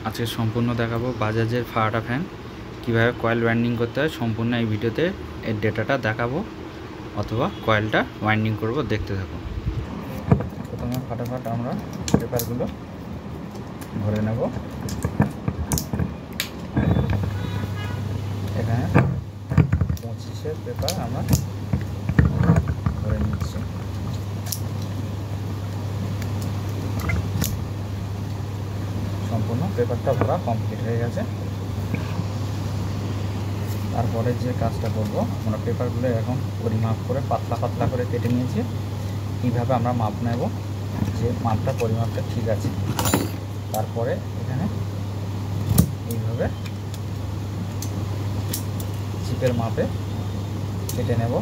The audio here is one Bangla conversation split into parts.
আজকে সম্পূর্ণ দেখাবো বাজাজের ফারাটা ফ্যান কীভাবে কয়েল ওয়াইন্ডিং করতে হয়। সম্পূর্ণ এই ভিডিওতে এর ডেটাটা দেখাবো অথবা কয়েলটা ওয়াইন্ডিং করব, দেখতে থাকুন। প্রথমে ফাটাফাট আমরা পেপারগুলো ভরে নেব। এখানে 25-এর পেপার আমরা ভরে নিচ্ছি। সম্পূর্ণ পেপারটা ভরা কমপ্লিট হয়ে গেছে। তারপরে যে কাজটা করব, আমরা পেপারগুলো এখন পরিমাপ করে পাতলা পাতলা করে কেটে নিয়েছি। কীভাবে আমরা মাপ নেব যে মাপটা পরিমাপটা ঠিক আছে। তারপরে এখানে এইভাবে চিপের মাপে কেটে নেব।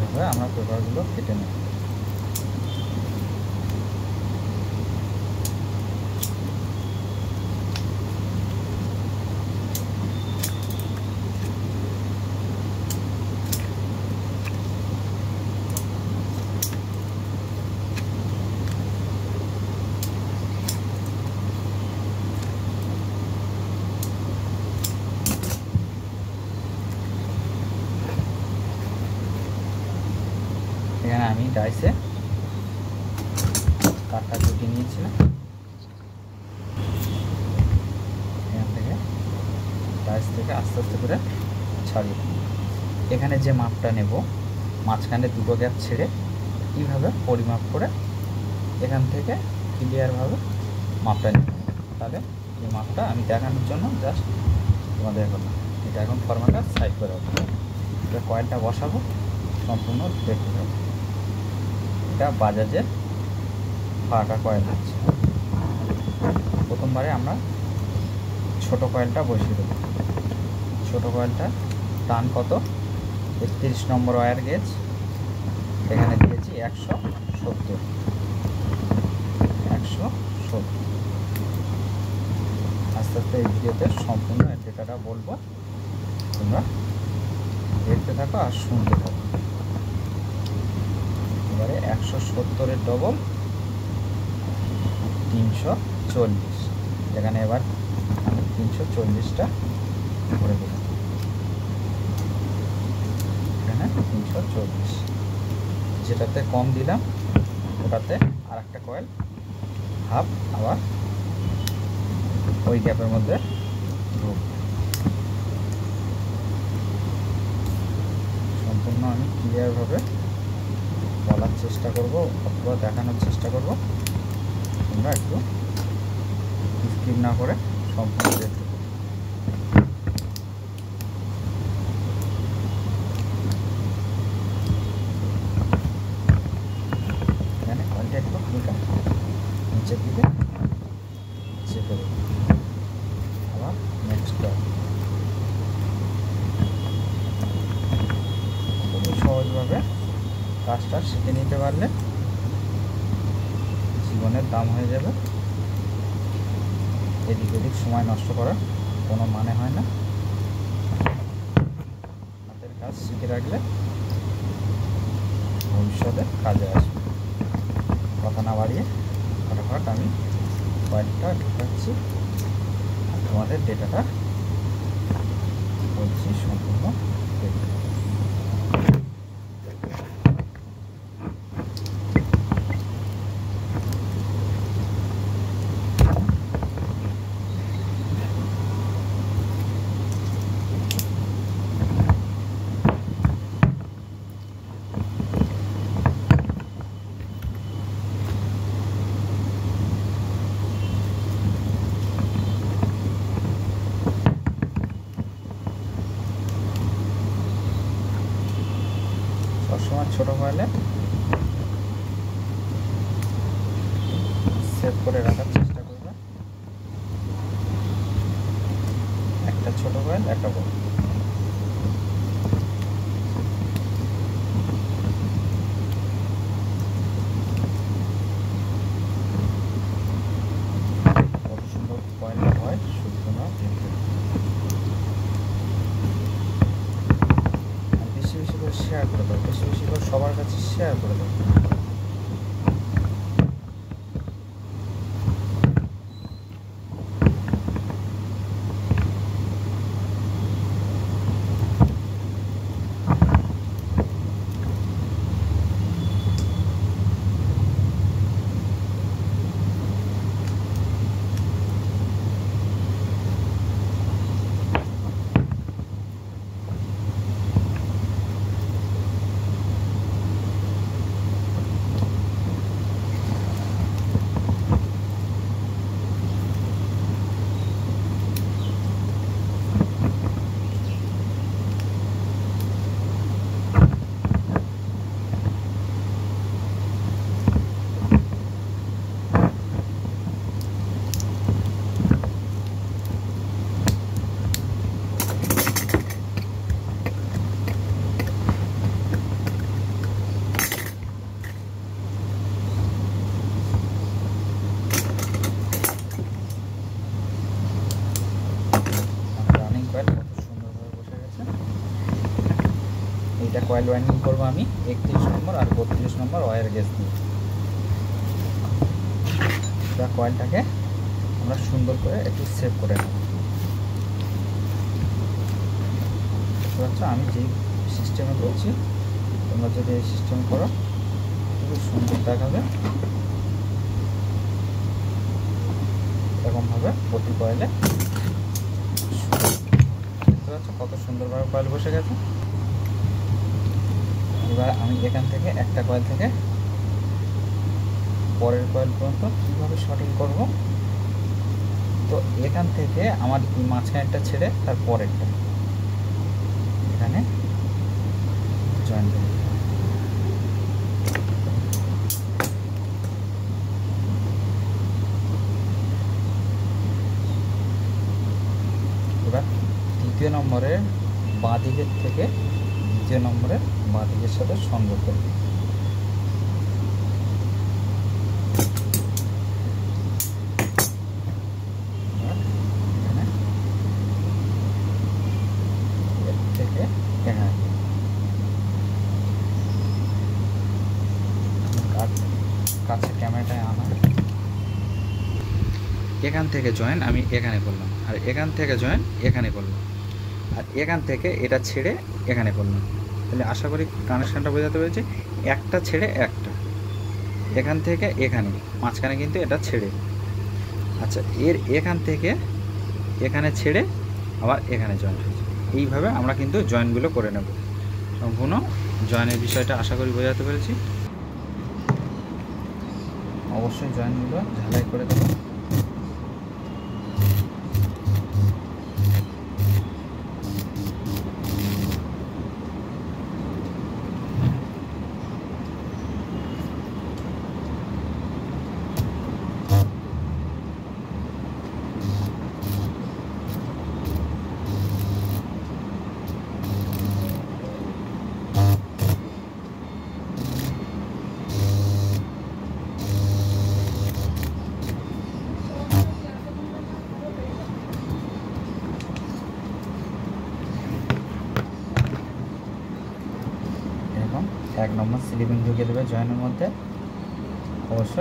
এইভাবে আমরা পেপারগুলো কেটে নেব। এখানে আমি ডাইসে কাঠটা কুটিয়ে নিয়েছিলাম। এখান থেকে ডাইস থেকে আস্তে আস্তে করে ছাড়িয়ে এখানে যে মাপটা নেব, মাঝখানে দুটো গ্যাপ ছেড়ে কীভাবে পরিমাপ করে এখান থেকে ক্লিয়ারভাবে মাপটা নেব। তাহলে এই মাপটা আমি দেখানোর জন্য জাস্ট তোমাদের করলাম। এটা এখন ফর্মাটা সাইড করে রাখবো। এটা কয়েলটা বসাবো, সম্পূর্ণ দেখতে হবে। এটা বাজাজের ফারাটা কয়েল হচ্ছে। প্রথমবারে আমরা ছোট কয়েলটা বসিয়ে দেবো। ছোট কয়েলটা টান কত, 31 নম্বর ওয়্যার গেজ। এখানে দিয়েছি 170। আস্তে আস্তে এই ভিডিওতে সম্পূর্ণ ডেটাটা বলবো, তোমরা দেখতে থাকো আর শুনতে থাকো। এবারে 170-এর ডবল 340। এখানে এবার আমি 340টা করে দেব। এখানে 340, যেটাতে কম দিলাম ওটাতে আর একটা কয়েল হাফ আবার ওই গ্যাপের মধ্যে ঢুকবে। সম্পূর্ণ আমি ক্লিয়ারভাবে বলার চেষ্টা করব অথবা দেখানোর চেষ্টা করব। তোমরা একটু স্কিপ না করে সম্পূর্ণ দেখতে পাবো। এখানে কয়েলটা একটু হালকা নিচের দিকে চেপে দেবো। আবার নেক্সট কয়েল খুবই সহজভাবে কাজটা শিখে নিতে পারলে জীবনের দাম হয়ে যাবে। এদিক ওদিক সময় নষ্ট করার কোনো মানে হয় না। হাতের কাজ শিখে রাখলে ভবিষ্যতে কাজে আসবে। কথা না বাড়িয়ে ফটাফট আমি কয়েলটা ঢুকাচ্ছি আর তোমাদের ডেটাটা বলছি সম্পূর্ণ দেখতে। সবসময় ছোটো কয়েলে সেভ করে রাখার চেষ্টা করবে। একটা ছোট কয়েল, একটা বড়। কত সুন্দর কয়েলটা হয় শুধু তোমরা দেখতে। বেশি বেশি করে শেয়ার করে দাও, বেশি বেশি করে সবার কাছে শেয়ার করে দেবো। এটা কয়েল ওয়াইন্ডিং করবো আমি 31 নম্বর আর 32 নম্বর ওয়্যার গেজ দিয়ে। এটা কয়েলটাকে আমরা সুন্দর করে একটু সেভ করে নেব। বুঝতে পারছো আমি যেই সিস্টেমে করছি, তোমরা যদি এই সিস্টেম করো খুবই সুন্দর দেখাবে। এরকমভাবে প্রতি কয়েলে দেখতে পাচ্ছ কত সুন্দরভাবে কয়েল বসে গেছে। এবার আমি এখান থেকে একটা কয়েল থেকে পরের কয়েল পর্যন্ত কীভাবে শর্টিং করব, তো এখান থেকে আমার এই মাঝখানেরটা ছেড়ে তার পরেরটা এখানে জয়েন করে এবার তৃতীয় নম্বরের বাঁ দিকের থেকে দ্বিতীয় নম্বরের বাঁ দিকের সাথে সংযোগ করব। কাছে ক্যামেরাটায় আনা, এখান থেকে জয়েন আমি এখানে করলাম, আর এখান থেকে জয়েন এখানে করলাম, আর এখান থেকে এটা ছেড়ে এখানে করলাম। তাহলে আশা করি কানেকশানটা বোঝাতে পেরেছি। একটা ছেড়ে একটা, এখান থেকে এখানে, মাঝখানে কিন্তু এটা ছেড়ে। আচ্ছা, এর এখান থেকে এখানে ছেড়ে আবার এখানে জয়েন হয়েছে। এইভাবে আমরা কিন্তু জয়েনগুলো করে নেব। সম্পূর্ণ জয়েনের বিষয়টা আশা করি বোঝাতে পেরেছি। অবশ্যই জয়েনগুলো ঝালাই করে দেবো। এক নম্বর স্লিপিং ঢুকিয়ে দেবে জয়েনের মধ্যে। অবশ্য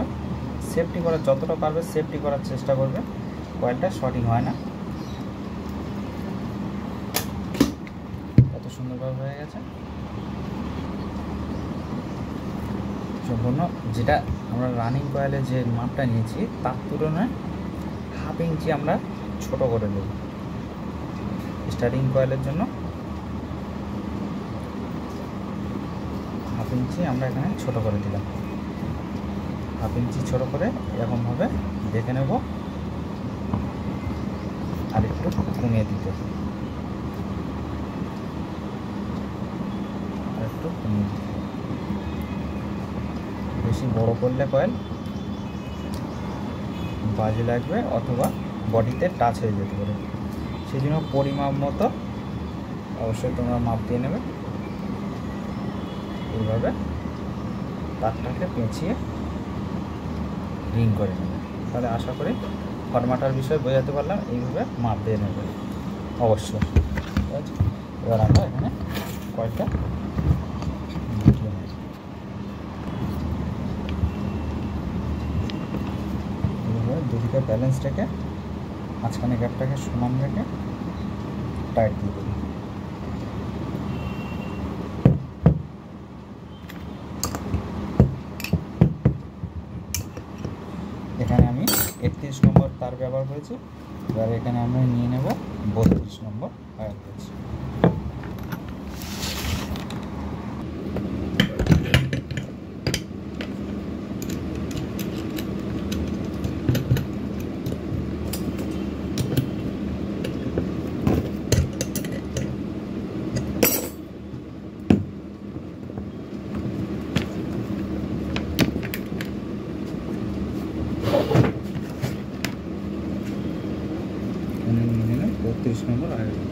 সেফটি করার যতটা পারবে সেফটি করার চেষ্টা করবে, কয়েলটা শর্টিং হয় না। কত সুন্দরভাবে হয়ে গেছে সম্পূর্ণ। যেটা আমরা রানিং কয়েলে যে মাপটা নিয়েছি তার তুলনায় 1/2 ইঞ্চি আমরা ছোট করে দেব স্টার্টিং কয়েলের জন্য। 1/2 ইঞ্চি আমরা এখানে ছোট করে দিলাম। 1/2 ইঞ্চি ছোট করে এরকমভাবে দেখে নেব, আর একটু কমিয়ে দিতে, বেশি বড় করলে কয়েল বাজে লাগবে অথবা বডিতে টাচ হয়ে যেতে পারে। সেই জন্য পরিমাপ মতো অবশ্যই তোমরা মাপ দিয়ে নেবে। এইভাবে তারটাকে পেঁচিয়ে রিং করে নেবে। তাহলে আশা করি ফরম্যাটার বিষয় বোঝাতে পারলাম। এইভাবে মাপ দিয়ে নেবে অবশ্যই। ঠিক আছে, এবার আমরা এখানে কয়েকটা দুটোকে ব্যালেন্স রেখে মাঝখানে গ্যাপটাকে সমান রেখে টাইট দিয়ে দেবো। এখানে আমি ৩১ নম্বর তার ব্যবহার করেছি। এবার এখানে আমরা নিয়ে নেব ৩২ নম্বর ওয়্যার গেজ। নিয়ে নিলাম ৩২ নম্বর ওয়্যার গেজ।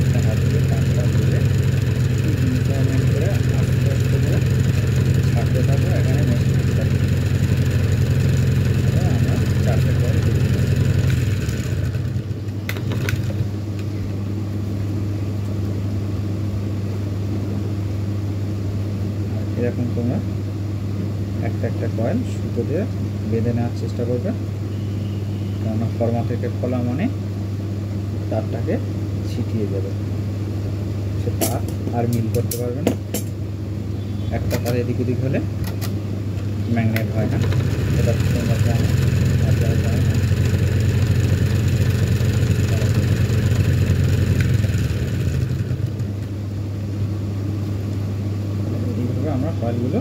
একটা হাত দিয়ে টানটা দিয়ে ইনস্টলমেন্ট করে আস্তে আস্তে করে ছাড়তে থাকবো। এখানে মেশিনটা আমরা 4টে কয়েল দিয়ে দিই। এরকম তোমরা একটা একটা কয়েল সুতো দিয়ে বেঁধে নেওয়ার চেষ্টা করবে, কেননা ফর্মা থেকে খোলা মানে তারটাকে ছিটিয়ে যাবে, সে তার আর মিল করতে পারবে না। একটা তার এদিক ওদিক হলে ম্যাগনেট হয় না, এটা তোমরা জানো, আর যারা জানো না এইভাবে আমরা কয়েলগুলো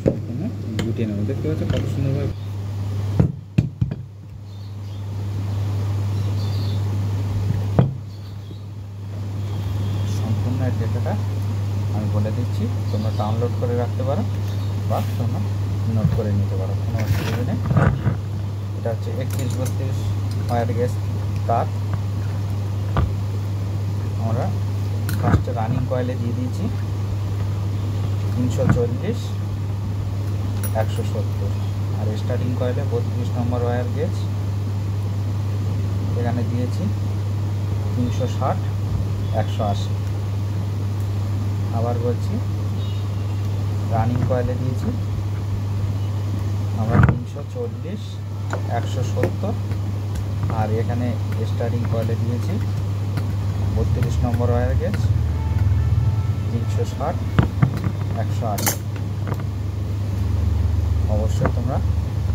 সম্পূর্ণ গুটিয়ে নেব। দেখতে পাচ্ছ কত সুন্দরভাবে সম্পূর্ণ ডেটাটা আমি বলে দিচ্ছি, তোমরা ডাউনলোড করে রাখতে পারো বা তোমরা নোট করে নিতে পারো, কোনো অসুবিধা নেই। এটা হচ্ছে 31-32 ওয়্যার গেজ তার। আমরা ফার্স্টে রানিং কয়েলে দিয়ে দিয়েছি 340/170, আর স্টার্টিং কয়েলে 32 নম্বর ওয়্যার গেজ এখানে দিয়েছি 360/180। আবার বলছি, রানিং কয়েলে দিয়েছি আমরা 340/170, আর এখানে স্টার্টিং কয়েলে দিয়েছি 32 নম্বর ওয়্যার গেজ 360/180। অবশ্যই তোমরা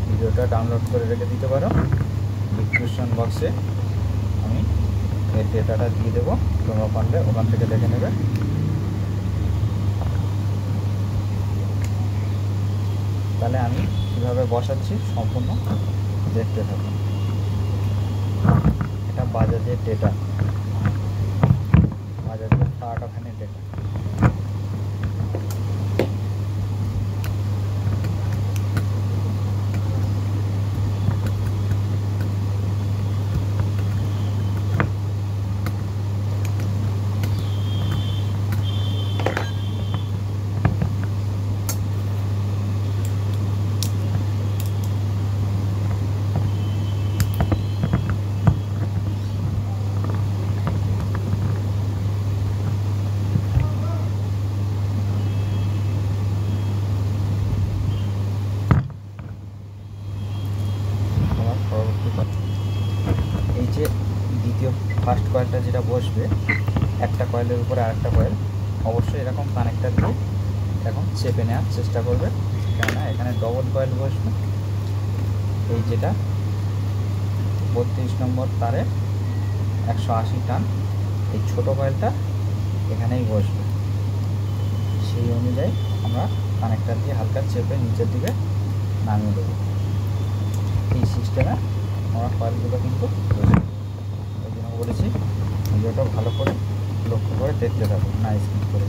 ভিডিওটা ডাউনলোড করে রেখে দিতে পারো, ডিসক্রিপশন বক্সে আমি এর ডেটাটা দিয়ে দেবো, তোমরা পারলে ওখান থেকে দেখে নেবে। তাহলে আমি কীভাবে বসাচ্ছি সম্পূর্ণ দেখতে থাকুন। এটা বাজাজের ডেটা, বাজাজের টাটা ফ্যানের ডেটা। এই যে দ্বিতীয় ফার্স্ট কয়েলটা যেটা বসবে, একটা কয়েলের উপরে আরেকটা কয়েল, অবশ্যই এরকম কানেক্টার দিয়ে এখন চেপে নেওয়ার চেষ্টা করবে, কেননা এখানে ডবল কয়েল বসবে। এই যেটা 32 নম্বর তারে 180 টান, এই ছোটো কয়েলটা এখানেই বসবে। সেই অনুযায়ী আমরা কানেক্টার দিয়ে হালকা চেপে নিচের দিকে নামিয়ে দেবো। এই সিস্টেমে আমরা কয়েলগুলো কিন্তু ওই জন্য বলেছি ভিডিওটা ভালো করে লক্ষ্য করে দেখতে থাকুন, না স্কিপ করে।